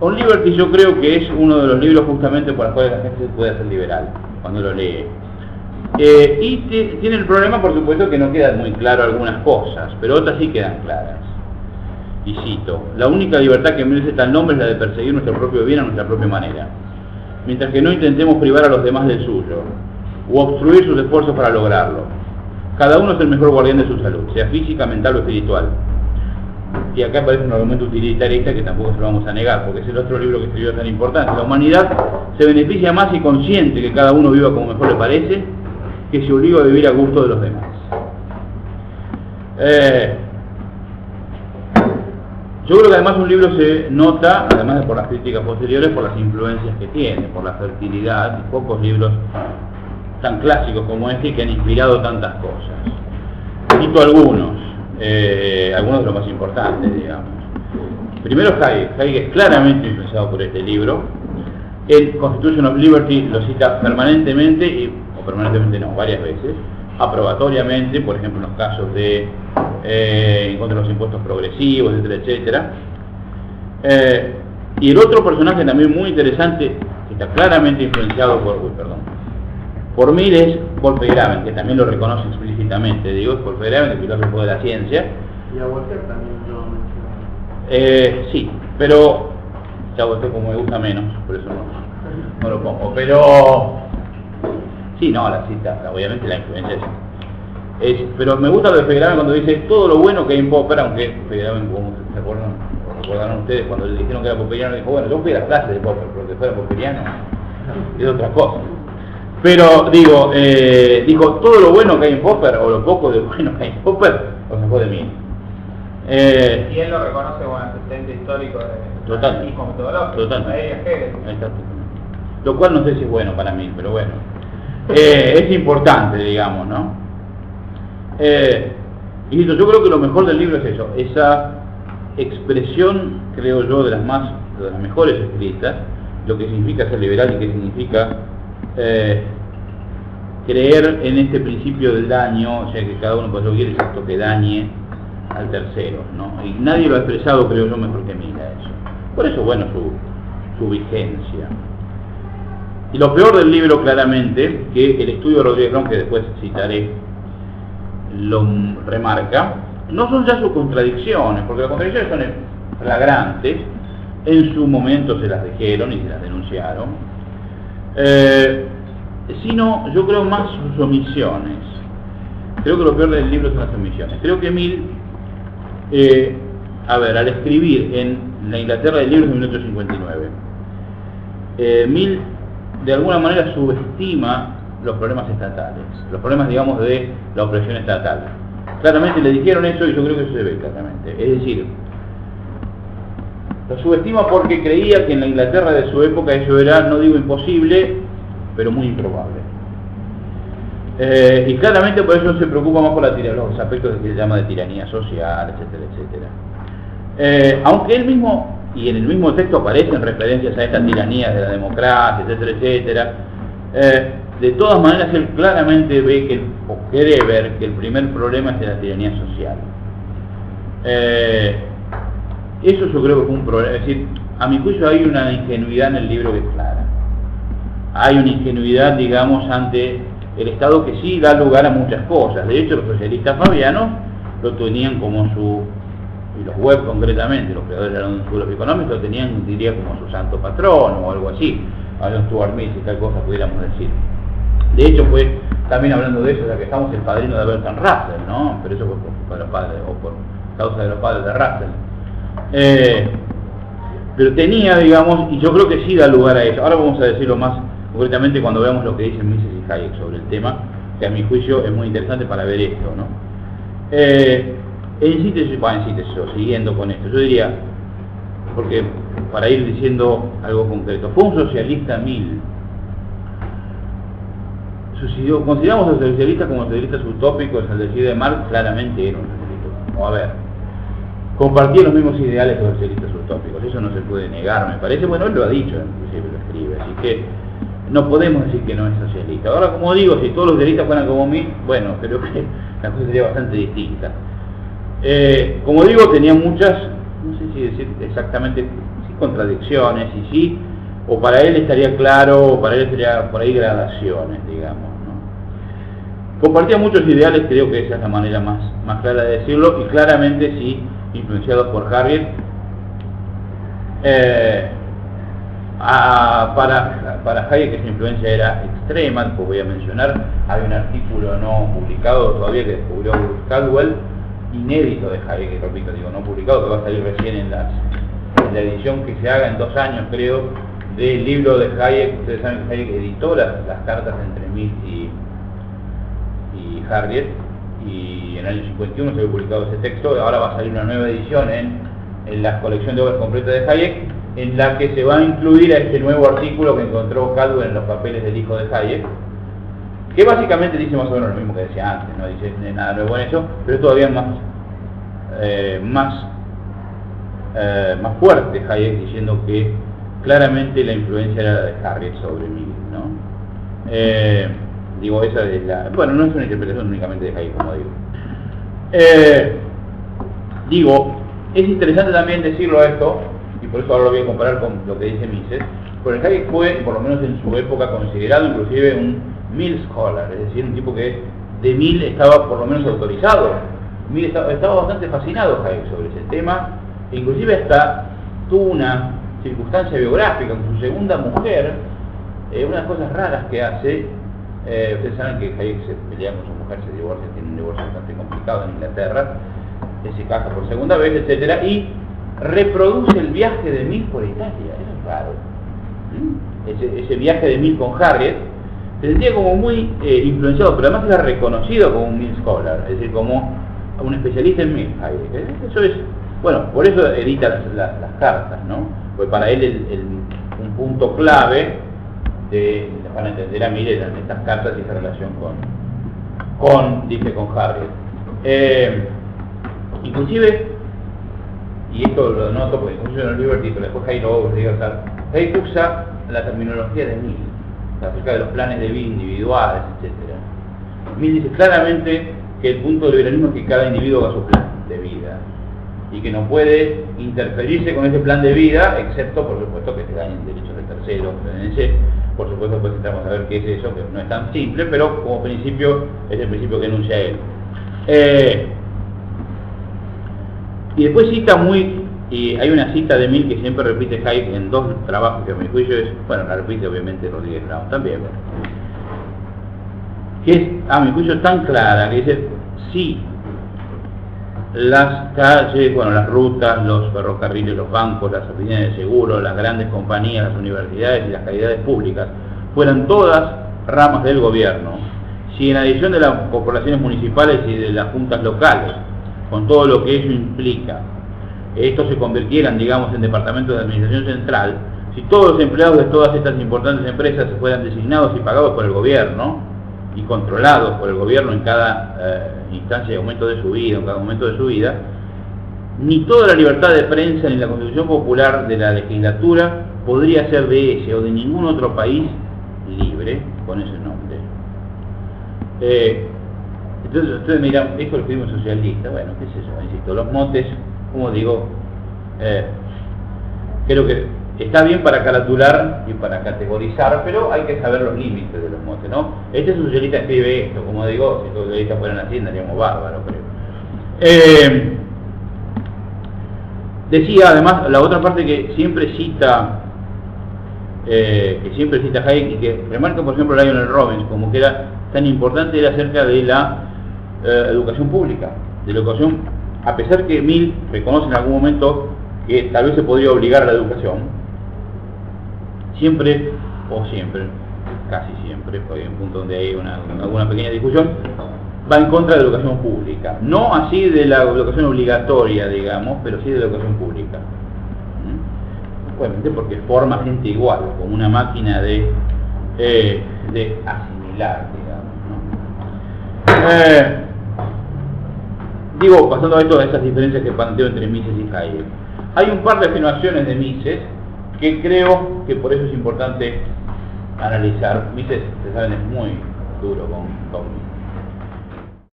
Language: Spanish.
On Liberty yo creo que es uno de los libros justamente por los cuales la gente puede ser liberal, cuando lo lee. Tiene el problema, por supuesto, que no quedan muy claras algunas cosas, pero otras sí quedan claras. Y cito: la única libertad que merece tal nombre es la de perseguir nuestro propio bien a nuestra propia manera, mientras que no intentemos privar a los demás del suyo, o obstruir sus esfuerzos para lograrlo. Cada uno es el mejor guardián de su salud, sea física, mental o espiritual. Y acá aparece un argumento utilitarista que tampoco se lo vamos a negar, porque es el otro libro que escribió tan importante. La humanidad se beneficia más y consciente que cada uno viva como mejor le parece, que se obliga a vivir a gusto de los demás. Yo creo que además un libro se nota, además de por las críticas posteriores, por las influencias que tiene, por la fertilidad, y pocos libros tan clásicos como este que han inspirado tantas cosas. Cito algunos de los más importantes, digamos. Primero Hayek. Hayek es claramente influenciado por este libro. El Constitution of Liberty lo cita permanentemente, o permanentemente no, varias veces, aprobatoriamente, por ejemplo en los casos de en contra de los impuestos progresivos, etcétera, etcétera. Y el otro personaje también muy interesante, que está claramente influenciado por Mill, es Paul Feyerabend, que también lo reconoce explícitamente. Digo, es Paul Feyerabend, el filósofo de la ciencia. Y a Voltaire también lo menciona. Sí, pero ya Voltaire como me gusta menos, por eso no lo pongo. Pero sí, no, la cita, obviamente la influencia pero me gusta lo de Feyerabend cuando dice todo lo bueno que hay en Popper, aunque Feyerabend, como se recordarán ustedes, cuando le dijeron que era popperiano, dijo, bueno, yo fui a las clases de Popper, pero que fuera popperiano es otra cosa. Pero dijo todo lo bueno que hay en Popper, o lo poco de bueno que hay en Popper, o se fue de mí. Y él lo reconoce como antecedente histórico de anarquismo metodológico. Totalmente. Lo cual no sé si es bueno para mí, pero bueno. Es importante, digamos, ¿no? Y yo creo que lo mejor del libro es eso, esa expresión, creo yo, de las mejores escritas, lo que significa ser liberal y qué significa creer en este principio del daño, o sea que cada uno puede lo quiere exacto que dañe al tercero, ¿no? Y nadie lo ha expresado, creo yo, mejor que Mill eso. Por eso, bueno, su vigencia. Y lo peor del libro, claramente, que el estudio de Rodríguez Brown, que después citaré, lo remarca, no son ya sus contradicciones, porque las contradicciones son flagrantes, en su momento se las dijeron y se las denunciaron, sino yo creo más sus omisiones. Creo que lo peor del libro son las omisiones. Creo que Mill, al escribir en la Inglaterra del libro de 1859, Mill de alguna manera subestima los problemas estatales, los problemas, digamos, de la opresión estatal. Claramente le dijeron eso y yo creo que eso se ve claramente. Es decir, lo subestima porque creía que en la Inglaterra de su época eso era, no digo imposible, pero muy improbable. Y claramente por eso se preocupa más por los aspectos que se llama de tiranía social, etcétera, etcétera. Aunque él mismo, y en el mismo texto aparecen referencias a estas tiranías de la democracia, etcétera, etcétera, de todas maneras él claramente ve o quiere ver que el primer problema es de la tiranía social. Eso yo creo que fue un problema, es decir, a mi juicio hay una ingenuidad en el libro que es clara. Hay una ingenuidad, digamos, ante el Estado que sí da lugar a muchas cosas. De hecho, los socialistas fabianos lo tenían como y los Webb concretamente, los creadores de la Unión Económica, lo tenían, diría, como su santo patrono o algo así. Había Stuart Mill y tal cosa pudiéramos decir. De hecho fue, también hablando de eso, ya que estamos el padrino de Bertrand Russell, ¿no? Pero eso fue por los padres, o por causa de los padres de Russell. Pero tenía, digamos, y yo creo que sí da lugar a eso. Ahora vamos a decirlo más concretamente cuando veamos lo que dicen Mises y Hayek sobre el tema, que a mi juicio es muy interesante para ver esto, ¿no? En síntesis, siguiendo con esto, yo diría, porque para ir diciendo algo concreto, fue un socialista Mill. Consideramos a los socialistas como socialistas utópicos, al decir de Marx, claramente era un socialista. O a ver, compartía los mismos ideales que los socialistas utópicos, eso no se puede negar, me parece. Bueno, él lo ha dicho, inclusive lo escribe, así que no podemos decir que no es socialista. Ahora, como digo, si todos los socialistas fueran como Mill, bueno, creo que la cosa sería bastante distinta. Como digo, tenía muchas, no sé si decir exactamente, si contradicciones y sí, o para él estaría claro, o para él estaría por ahí gradaciones, digamos, ¿no? Compartía muchos ideales, creo que esa es la manera más clara de decirlo, y claramente sí, influenciados por Harriet. Para Hayek esa influencia era extrema, pues voy a mencionar, hay un artículo no publicado todavía que descubrió Bruce Caldwell, inédito de Hayek, repito, digo, no publicado, que va a salir recién en la edición que se haga en 2 años, creo, del libro de Hayek. Ustedes saben que Hayek editó las cartas entre Mill y Harriet, y en el año 51 se había publicado ese texto. Ahora va a salir una nueva edición en la colección de obras completas de Hayek, en la que se va a incluir a este nuevo artículo que encontró Caldwell en los papeles del hijo de Hayek, que básicamente dice más o menos lo mismo que decía antes, no dice nada nuevo en eso, pero es todavía más fuerte Hayek, diciendo que claramente la influencia era la de Harriet sobre Mill, ¿no? Digo, esa es bueno, no es una interpretación únicamente de Hayek, como digo. Es interesante también decirlo esto, y por eso ahora lo voy a comparar con lo que dice Mises, porque Hayek fue, por lo menos en su época, considerado inclusive un Mill scholar, es decir, un tipo que de Mill estaba por lo menos autorizado. Mill estaba bastante fascinado Hayek sobre ese tema, e inclusive hasta tuvo una circunstancia biográfica con su segunda mujer. Una de las cosas raras que hace, ustedes saben que Hayek se pelea con su mujer, se divorcia, tiene un divorcio bastante complicado en Inglaterra, se casa por segunda vez, etcétera, y reproduce el viaje de Mill por Italia. Eso es raro. Ese viaje de Mill con Harriet se sentía como muy influenciado, pero además era reconocido como un Mill scholar, es decir, como un especialista en Mill. Eso es, bueno, por eso edita las cartas, ¿no? Pues para él un punto clave para entender a Mill eran estas cartas y esa relación con Harriet. Inclusive, y esto lo noto porque incluso en el Liberty, pero después Hayek lo va a libertar, Hayek usa la terminología de Mill acerca de los planes de vida individuales, etc. Mill dice claramente que el punto del liberalismo es que cada individuo haga su plan de vida y que no puede interferirse con ese plan de vida, excepto por supuesto que se dañen derechos de terceros. Por supuesto, pues entramos a ver qué es eso, que no es tan simple, pero como principio es el principio que enuncia él. Y después cita y hay una cita de Mill que siempre repite Hayek en 2 trabajos que a mi juicio la repite obviamente Rodríguez Brown también, que es a mi juicio tan clara, que dice: sí, las calles, las rutas, los ferrocarriles, los bancos, las oficinas de seguro, las grandes compañías, las universidades y las calidades públicas fueran todas ramas del gobierno, si en adición de las corporaciones municipales y de las juntas locales, con todo lo que ello implica, estos se convirtieran, digamos, en departamentos de administración central, si todos los empleados de todas estas importantes empresas fueran designados y pagados por el gobierno y controlados por el gobierno en cada instancia y momento de su vida, ni toda la libertad de prensa ni la Constitución Popular de la legislatura podría ser de ese o de ningún otro país libre con ese nombre. Entonces ustedes me dirán, esto lo escribimos socialista. Bueno, qué es eso, insisto, los motes, como digo, creo que está bien para caratular y para categorizar, pero hay que saber los límites de los motes, ¿no? Este socialista escribe esto, como digo, si los socialistas fueran así, andaríamos bárbaros, creo. Decía además, la otra parte que siempre cita Hayek y que remarca, por ejemplo, Lionel Robbins, como que era tan importante, era acerca de la educación pública, de la educación, a pesar que Mill reconoce en algún momento que tal vez se podría obligar a la educación, casi siempre, porque hay un punto donde hay alguna pequeña discusión, va en contra de la educación pública, no así de la educación obligatoria, digamos, pero sí de la educación pública. Obviamente porque forma gente igual, como una máquina de asimilar, digamos, ¿no? Digo, pasando a esto, a esas diferencias que planteo entre Mises y Hayek, hay un par de afirmaciones de Mises que creo que por eso es importante analizar. Mises, ustedes saben, es muy duro con